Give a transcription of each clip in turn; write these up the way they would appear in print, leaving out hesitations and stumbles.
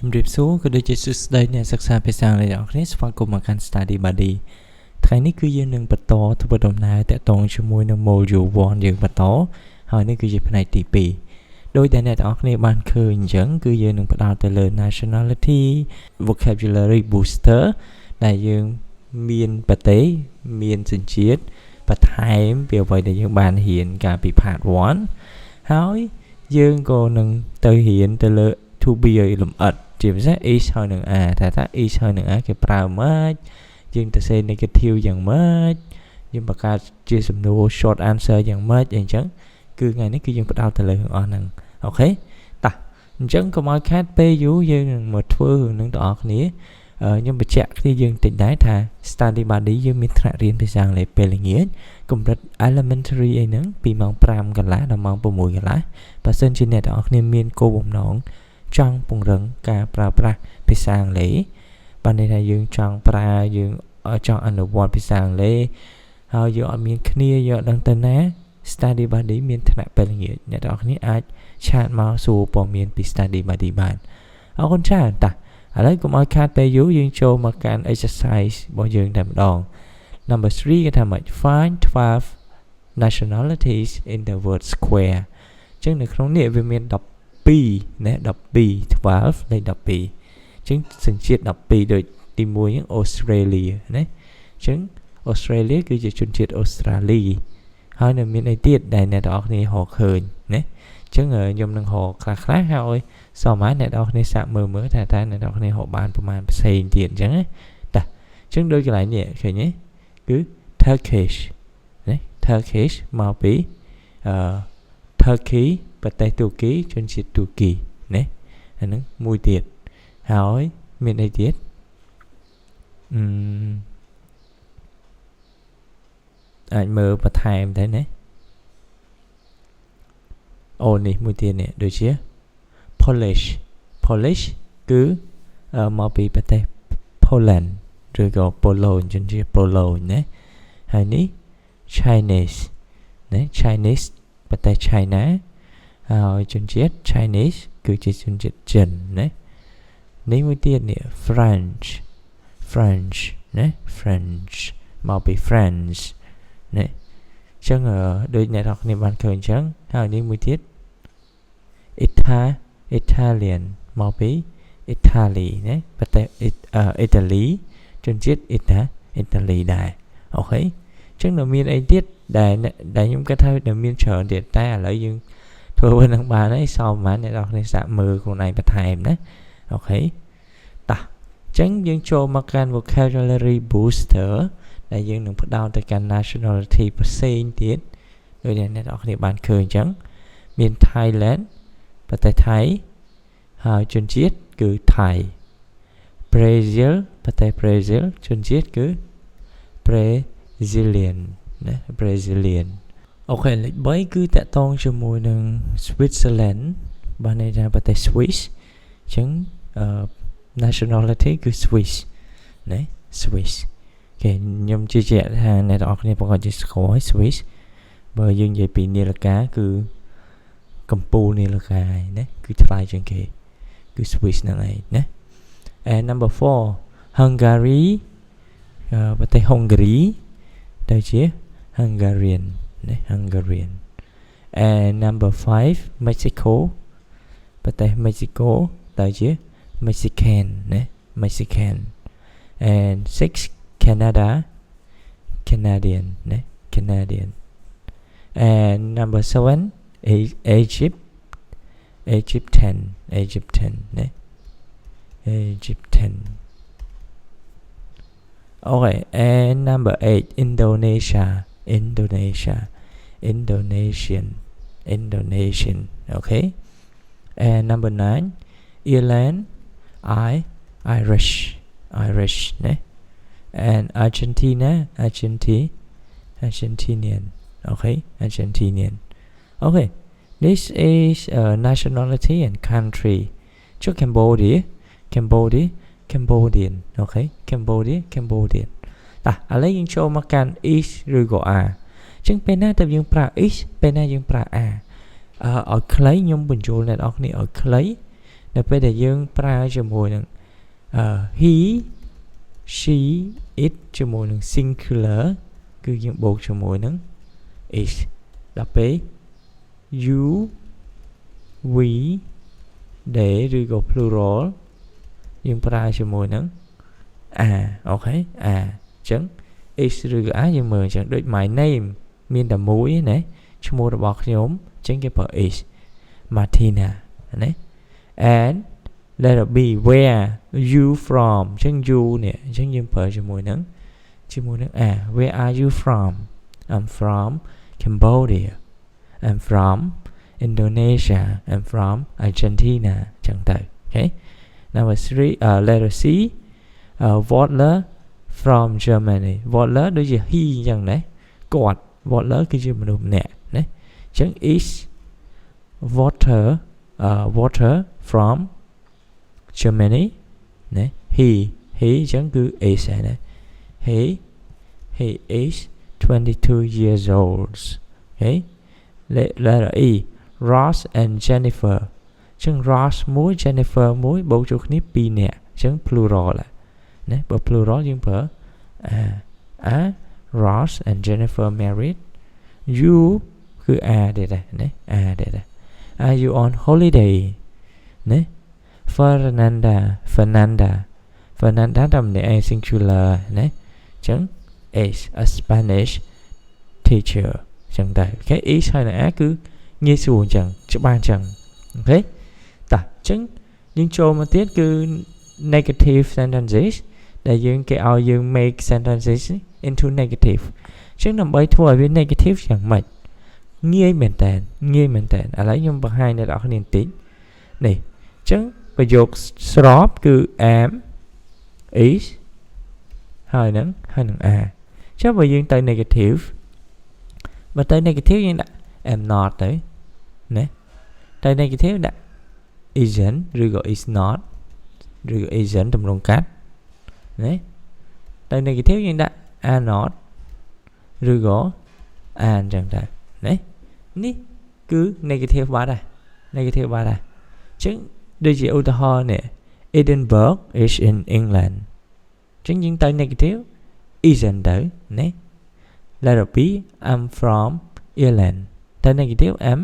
ជំរាបសួរក៏ដូចជាសួស្តីអ្នកសិក្សាភាសាអង់គ្លេសអ្នកគ្នាស្វាគមន៍មកកាន់ Study Buddy ថ្ងៃនេះគឺយើងនឹងបន្តធ្វើដំណើរតាក់ទងជាមួយនឹង Module 1 យើងបន្តហើយនេះគឺជាផ្នែកទី2ដោយដែលអ្នកទាំងអស់គ្នាបានឃើញអញ្ចឹងគឺយើងនឹងផ្ដោតទៅលើ Nationality Vocabulary Booster ដែលយើងមានប្រទេសមានសញ្ជាតិបន្ថែមពីអ្វីដែលយើងបានរៀនកាលពី Part 1 ហើយយើងក៏នឹងទៅរៀនទៅលើ to be ឲ្យលម្អិតជាពិសេស is ហើយនឹង are ថា is ហើយនឹង are គេប្រើម៉េចយើងទៅសេ negative យ៉ាងម៉េចយើងបង្កើតជាសំណួរ short answer យ៉ាងម៉េចអីចឹងគឺថ្ងៃនេះគឺយើងផ្ដោតទៅលើទាំងអស់ហ្នឹងអូខេតោះអញ្ចឹងកុំឲ្យខាតពេលយូរយើងនឹងមកធ្វើនឹងទាំងអស់គ្នាខ្ញុំបញ្ជាក់គ្នាយើងតិចដែរថា Study Buddy យើងមានថ្នាក់រៀនភាសាអង់គ្លេសពេលល្ងាចកម្រិត elementary អីហ្នឹងពីម៉ោង5កន្លះដល់ម៉ោង6កន្លះបើសិនជាអ្នកទាំងអស់គ្នាមានគោលបំណងចង់ពង្រឹងការប្រើប្រាស់ភាសាអង់គ្លេសបានន័យថាយើងចង់ប្រើយើងចង់អនុវត្តភាសាអង់គ្លេសហើយយើងអត់មានគ្នាយើងអត់ដឹងទៅណា Study Buddy មានថ្នាក់ពេលល្ងាចអ្នកទាំងអស់គ្នាអាចឆាតមកសួរព័ត៌មានពី Study Buddy បានអរគុណច្រើនតាឥឡូវកុំឲ្យខាតពេលយូរយើងចូលមកកាន់ exercise របស់យើងតែម្ដង Number 3 គេថាម៉េច Find 12 nationalities in the word square អញ្ចឹងនៅក្នុងនេះវាមាន12ណា12 លេខ12អញ្ចឹងសញ្ជាតិ12ដូចទី1ហ្នឹងអូស្ត្រាលីណាអញ្ចឹងអូស្ត្រាលីគឺជាជនជាតិអូស្ត្រាលីហើយនៅមានអីទៀតដែលអ្នកទាំងអស់គ្នារកឃើញណាអញ្ចឹងខ្ញុំនឹងរកខ្លះហើយសមហើយអ្នកទាំងអស់គ្នាសាកមើលថាតើអ្នកទាំងអស់គ្នារកបានប្រមាណផ្សេងទៀតអញ្ចឹងណាតាអញ្ចឹងដូចកន្លែងនេះឃើញទេគឺ Turkish ណា Turkish មកពីTurkey ប្រទេសទូគីជនជាតិទូគីណាអាហ្នឹងមួយទៀតហើយមានអីទៀតអាចមើលបន្ថែមដែរណាអូនេះមួយទៀតនេះដូចជា Polish គឺមកពីប្រទេស Poland ឬក៏ Poland ជនជាតិ Poland ណាហើយនេះ Chinese ណា Chinese ប្រទេស China ហើយជនជាតិ Chinese គឺជាជនជាតិចិនណានេះមួយទៀតនេះ French ណា French មកពី France ណាអញ្ចឹងដូចអ្នកនរគ្នាបានឃើញអញ្ចឹងហើយនេះមួយទៀត Italian មកពី Italy ណាប្រទេស Italy ជនជាតិអ៊ីតាលីដែរអូខេអញ្ចឹងនៅមានអីទៀតដែលខ្ញុំគិតថានៅមានច្រើនទៀតតែឥឡូវយើងធ្វើវានឹងបានហើយសមប៉ុន្មានអ្នកនរគ្នាសាកមើលខ្លួនឯងបន្ថែមណាអូខេតោះអញ្ចឹងយើងចូលមកកាន់ vocabulary booster ដែលយើងនឹងផ្ដោតទៅកាន់ nationality ផ្សេងទៀតដូចអ្នកនរគ្នាបានឃើញអញ្ចឹងមាន Thailand ប្រទេសថៃហើយជនជាតិគឺថៃ Brazil ប្រទេស Brazil ជនជាតិគឺ Brazilian ណា Brazilian អូខេលេខ3គឺតាក់ទងជាមួយនឹង Switzerland បានន័យថាប្រទេស Swiss អញ្ចឹងnationality គឺ Swiss ណា Swiss គេខ្ញុំជឿជាក់ថាអ្នកទាំងអស់គ្នាប្រកាសជាស្គាល់ Swiss បើយើងនិយាយពីនាឡិកាគឺកម្ពុជានាឡិកាឯណាគឺថ្លៃជាងគេគឺ Swiss ហ្នឹងឯងណា and number 4 Hungary ប្រទេស Hungary ទៅជា Hungarian ណា Hungarian and number 5 Mexico ប្រទេស Mexico ទៅជា Mexican ណា Mexican and 6 Canadian ណា Canadian and number 7 Egyptian ណា Egyptian okay and number 8 Indonesian okay and number 9 Ireland Irish ណា and Argentinian okay Argentinian okay this is nationality and country cho Cambodian okay Cambodian ឥឡូវយើងចូលមកកាន់ is ឬក៏ are អញ្ចឹងពេលណាតើយើងប្រើ is ពេលណាយើងប្រើ are ឲ្យខ្លីខ្ញុំបញ្ចូលអ្នកនរគ្នាឲ្យខ្លី ដល់ពេលដែលយើងប្រើជាមួយនឹងhe she it ជាមួយនឹង singular គឺយើងបូកជាមួយនឹង is ដល់ពេល you we they ឬក៏ plural យើងប្រើជាមួយនឹង អូខេអញ្ចឹង is ឬក៏យើងមើលអញ្ចឹងដូច my name មានតែមួយណាឈ្មោះរបស់ខ្ញុំអញ្ចឹងគេប្រើ is Martina ណា and letter B where you from អញ្ចឹង you នេះអញ្ចឹងយើងប្រើជាមួយនឹងwhere are you from I'm from Cambodia I'm from Indonesia I'm from Argentina អញ្ចឹងទៅ okay number 3 letter C Wadler from Germany Wadler ដូចជា he អញ្ចឹងណាគាត់ Wadler គឺជាមនុស្សម្នាក់ណាអញ្ចឹង is water from Germany ណា he អញ្ចឹងគឺ is ហើយណា he is 22 years old okay letter E Ross and Jennifer អញ្ចឹង Ross មួយ Jennifer មួយបូកចូលគ្នា2នាក់អញ្ចឹង plural ណាបើ plural យើងប្រើRoss and Jennifer married you គឺ ដែរណាដែរ Are you on holiday ណា Fernanda តាមនេះ singular ណាអញ្ចឹង is a Spanish teacher អញ្ចឹងដែរ okay is ហើយនឹង គឺងាយស្រួលអញ្ចឹងច្បាស់អញ្ចឹងអូខេតោះអញ្ចឹងយើងចូលមកទៀតគឺ negative sentences ដែលគេឲ្យយើង make sentences into negative អញ្ចឹងដើម្បីធ្វើឲ្យវា negative យ៉ាងម៉េចងាយមែនតើឥឡូវខ្ញុំបង្ហាញដល់អ្នកនរគ្នាបន្តិចនេះអញ្ចឹងប្រយោគស្របគឺ am is ហើយនឹង are ចុះបើយើងទៅ negative បើទៅ negative យើងដាក់ am not ទៅណាទៅ negative ដាក់ isn't ឬក៏ is not ឬក៏ isn't តម្រងកាត់ណាទៅ negative យើងដាក់ are not ឬក៏ are អញ្ចឹងដែរណានេះគឺ negative បាត់ហើយ អញ្ចឹងដូចជាឧទាហរណ៍នេះ Edinburgh is in England អញ្ចឹងយើងទៅ negative isn't ទៅណា letter B I'm from Ireland ទៅ negative I'm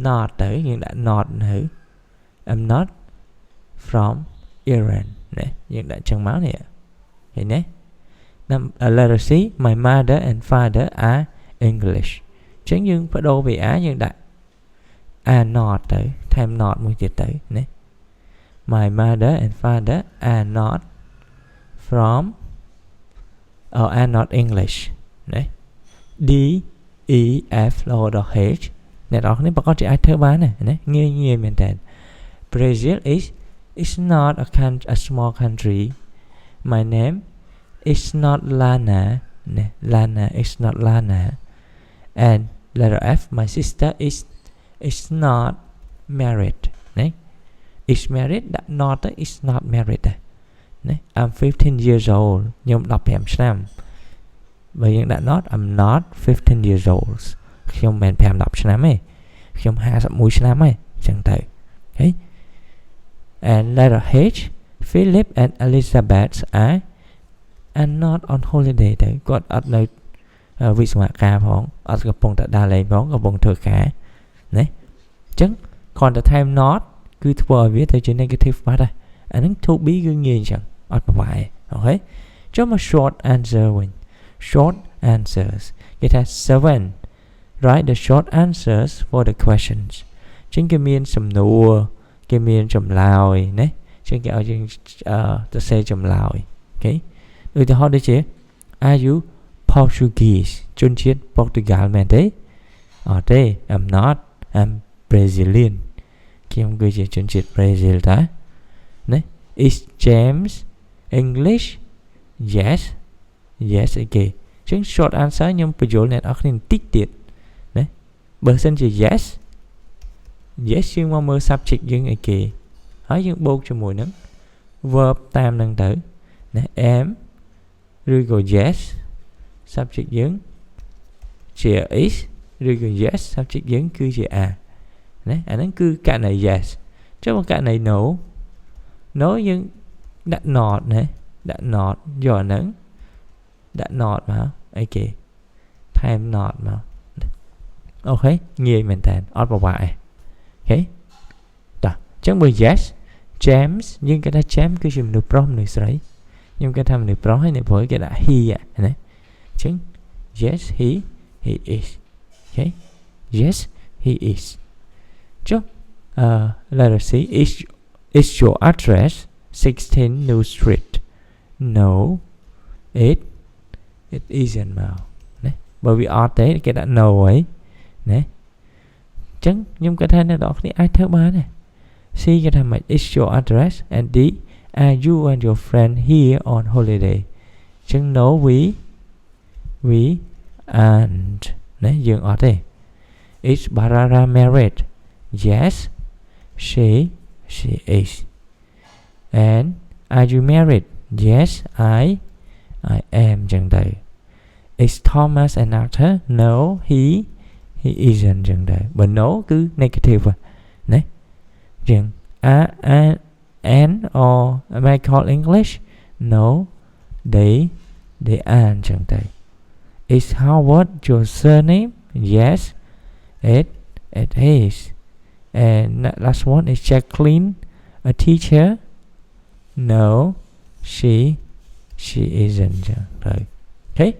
not ទៅយើងដាក់ not នៅ I'm not from Iran ណាយើងដាក់ចឹងមកនេះឃើញទេ letter C my mother and father are English អញ្ចឹងយើងបដូរពី យើងដាក់ are not ទៅថែម not មួយទៀតទៅណា my mother and father are not from are not English ណា D E F រហូតដល់ H អ្នកនរគ្នាប្រកាសជាអាចធ្វើបានណាងាយមែនតើ Brazil is not a small country my name is not Lana ណា Lana is not Lana and letter F my sister is not married ណា is married ដាក់ not ទៅ is not married ដែរណា I'm 15 years old ខ្ញុំ15ឆ្នាំបើយើងដាក់ not I'm not 15 years old ខ្ញុំមិន5 10ឆ្នាំទេខ្ញុំ51ឆ្នាំហើយអញ្ចឹងទៅ okay and letter H Philip and Elizabeth are not on holiday ទៅគាត់អត់នៅវិស្វការផងអត់កំពុងតែដើរលេងផងកំពុងធ្វើការណាអញ្ចឹងគ្រាន់តែថែម not គឺធ្វើឲ្យវាទៅជា negative បាត់ហើយអាហ្នឹង to be គឺងាយអញ្ចឹងអត់ប្រវាយអូខេចុះមក short answer វិញ short answers គេថា 7 write the short answers for the questions អញ្ចឹងគេមានសំណួរគេមានចម្លើយណាអញ្ចឹងគេឲ្យយើងទៅសេចម្លើយអូខេឧទាហរណ៍ដូចជា are you Portuguese ជនជាតិប៉ូទុយហ្គាល់មែនទេអត់ទេ I'm not I'm Brazilian ខ្ញុំគឺជាជនជាតិ Brazil តាណា is James English yes okay អញ្ចឹង short answer ខ្ញុំបញ្យល់អ្នកនរគ្នាបន្តិចទៀតណាបើសិនជា yes យើងមកមើល subject យើងអីគេហើយយើងបូកជាមួយនឹង verb តាមនឹងទៅណា am ឬក៏ yes subject យើងជា is ឬក៏ yes subject យើងគឺជា are ណាអាហ្នឹងគឺករណី yes chứ một cái này no nhưng đã not nè đã not do nắng đã not mà ok time not mà ok nghe mình tàn ót vào bài ok đó chẳng bởi yes James nhưng cái đó James cứ chìm nửa prom nửa sấy nhưng cái tham nửa pro hay nửa với cái đã he này chứng yes he is ok yes he is chứ letter C is your address 16 New Street no it isn't mà đấy bởi vì ở tế cái đã no ấy đấy chứng nhưng cái thanh đó thì ai theo ba này C cái thằng mày is your address and D are you and your friend here on holiday chứng no we aren't đấy dừng ở đây is Barbara married yes she is and are you married yes I am chẳng đây is Thomas an actor no he isn't chẳng đây but no cứ negative đấy chẳng and or am I called English no they aren't chẳng đây is Howard your surname yes it is and last one is Jacqueline a teacher no she isn't chẳng đây okay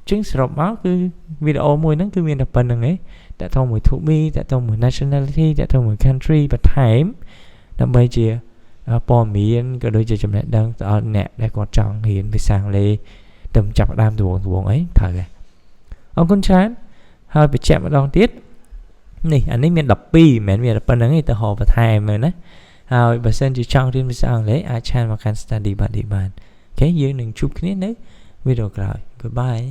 chứng srop máu cứ video mùi nó cứ miền đập bần ấy đã thông mùi thuộc mi đã thông mùi nationality đã thông mùi country và time năm bây giờ bỏ miền cái đôi giờ chấm lại đang ở nè đây có trọng hiện về sang lê tầm chập đam buồn ấy thời này ông con trai hơi bị chạm vào đòn tiết này anh ấy miền đập pi miền đập bần ấy từ hồ và time rồi đấy hơi bà sen chỉ trong trên về sang lấy ai chan mà can study bạn đi bàn cái dưới đừng chụp cái nữa video rồi goodbye